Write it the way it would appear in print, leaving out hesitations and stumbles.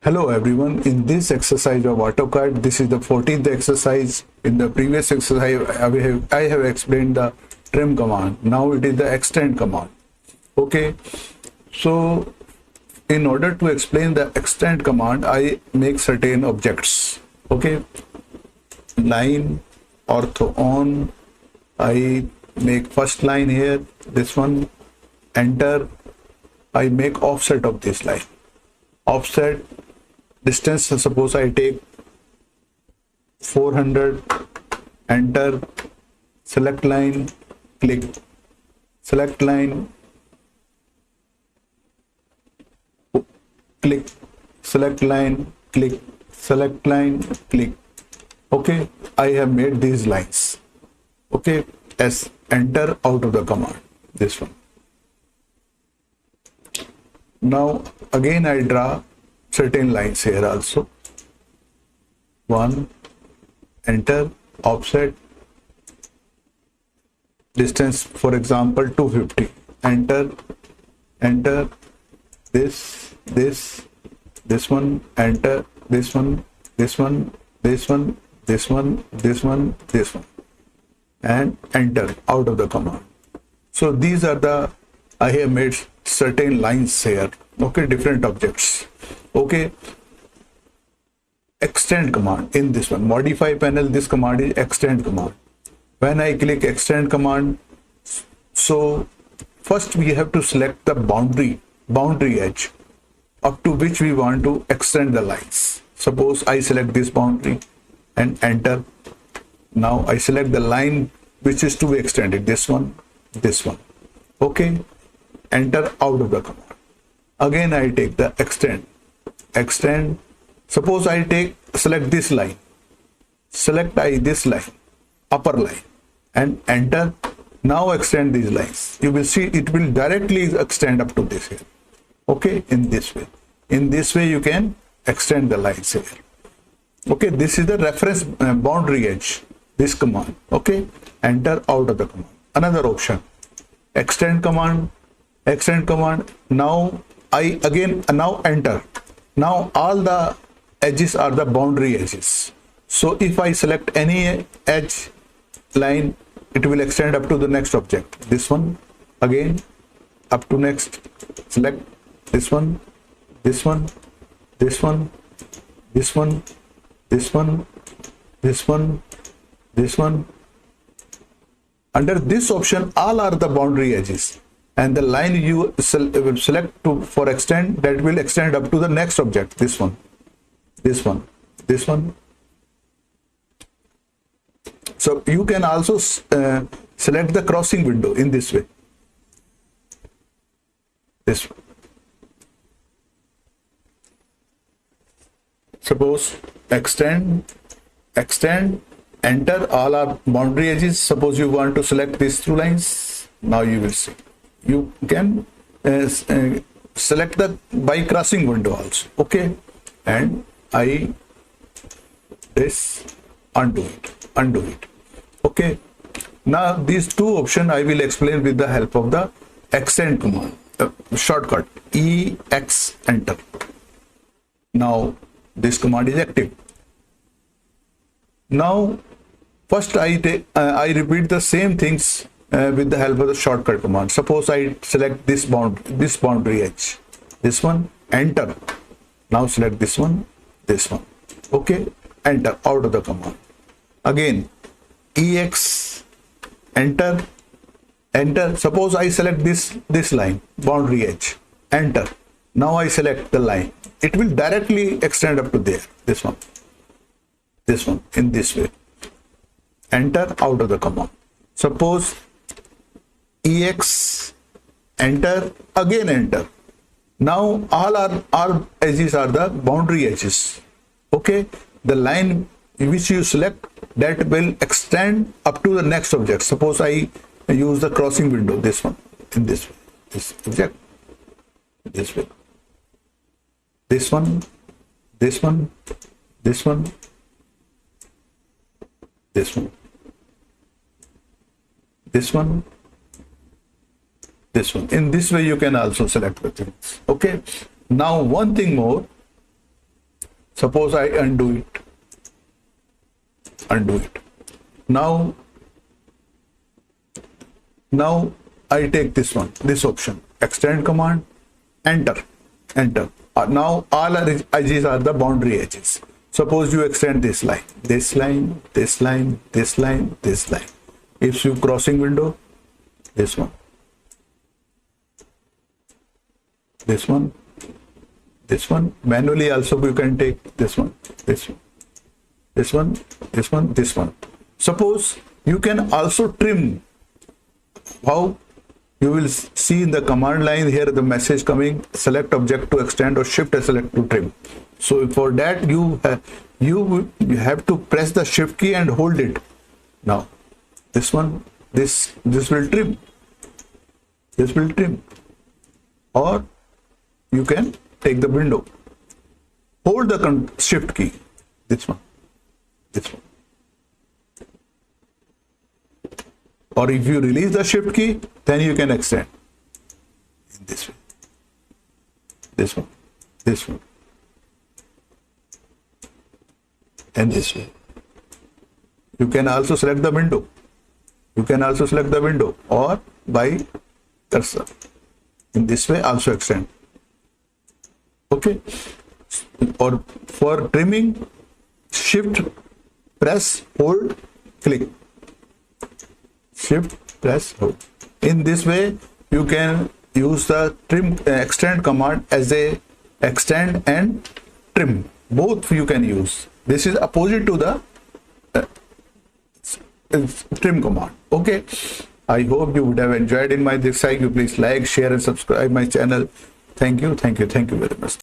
Hello everyone, in this exercise of Autocad, this is the 14th exercise. In the previous exercise, I have explained the trim command. Now it is the extend command. Okay, so in order to explain the extend command, I make certain objects. Okay, line, ortho on, I make first line here, this one, enter, I make offset of this line. Offset distance, suppose I take 400, enter, select line, click, select line, click, select line, click, select line, click. Okay, I have made these lines. Okay, as enter out of the command, this one. Now again I draw certain lines here also. One, enter, offset, distance, for example 250, enter, this one, enter, this one, and enter out of the command. So these are the, I have made certain lines here. Okay, different objects. Okay, extend command in this one, modify panel, this command is extend command. When I click extend command, so first we have to select the boundary edge up to which we want to extend the lines. Suppose I select this boundary and enter. Now I select the line which is to be extended, this one. Okay, enter out of the command. Again I take the extend. Suppose I select this line, select this line, upper line, and enter. Now extend these lines. You will see it will directly extend up to this here. Okay, in this way you can extend the lines here. Okay, this is the reference boundary edge, this command. Okay, enter out of the command. Another option, extend command. Now I again enter. Now all the edges are the boundary edges. So if I select any edge line, it will extend up to the next object. This one, again up to next, select this one. Under this option, all are the boundary edges. And the line you select for extend, that will extend up to the next object, this one. So you can also select the crossing window in this way. This one. Suppose extend, enter, all are boundary edges. Suppose you want to select these two lines. Now you will see. You can select the by crossing window also. Okay, and I this undo it. Okay, now these two options I will explain with the help of the extend command, shortcut EX enter. Now this command is active. Now first I repeat the same things with the help of the shortcut command. Suppose I select this boundary edge, this one, enter. Now select this one. Okay, enter out of the command. Again EX enter. Suppose I select this line, boundary edge, enter. Now I select the line. It will directly extend up to there. This one in this way. Enter out of the command. Suppose EX enter, again enter. Now all our edges are the boundary edges. Okay, the line which you select, that will extend up to the next object. Suppose I use the crossing window, this one, in this way, this object, this way, this one, in this way you can also select the things. Okay, now one thing more, Suppose I undo it. Now I take this one, this option, extend command, enter. Now all edges are the boundary edges. Suppose you extend this line. If you crossing window, this one, manually also you can take this one. Suppose you can also trim. How? You will see in the command line here the message coming, select object to extend or shift and select to trim. So for that you have to press the shift key and hold it. Now this one, this will trim. Or you can take the window, hold the shift key, this one. Or if you release the shift key, then you can extend in this way. This one, and this way. You can also select the window. Or by cursor. In this way also extend. Okay. Or for trimming, shift, press, hold, click. Shift, press, hold. In this way, you can use the trim extend command as a extend and trim. Both you can use. This is opposite to the trim command. Okay. I hope you would have enjoyed in my this. You please like, share, and subscribe my channel. Thank you very much.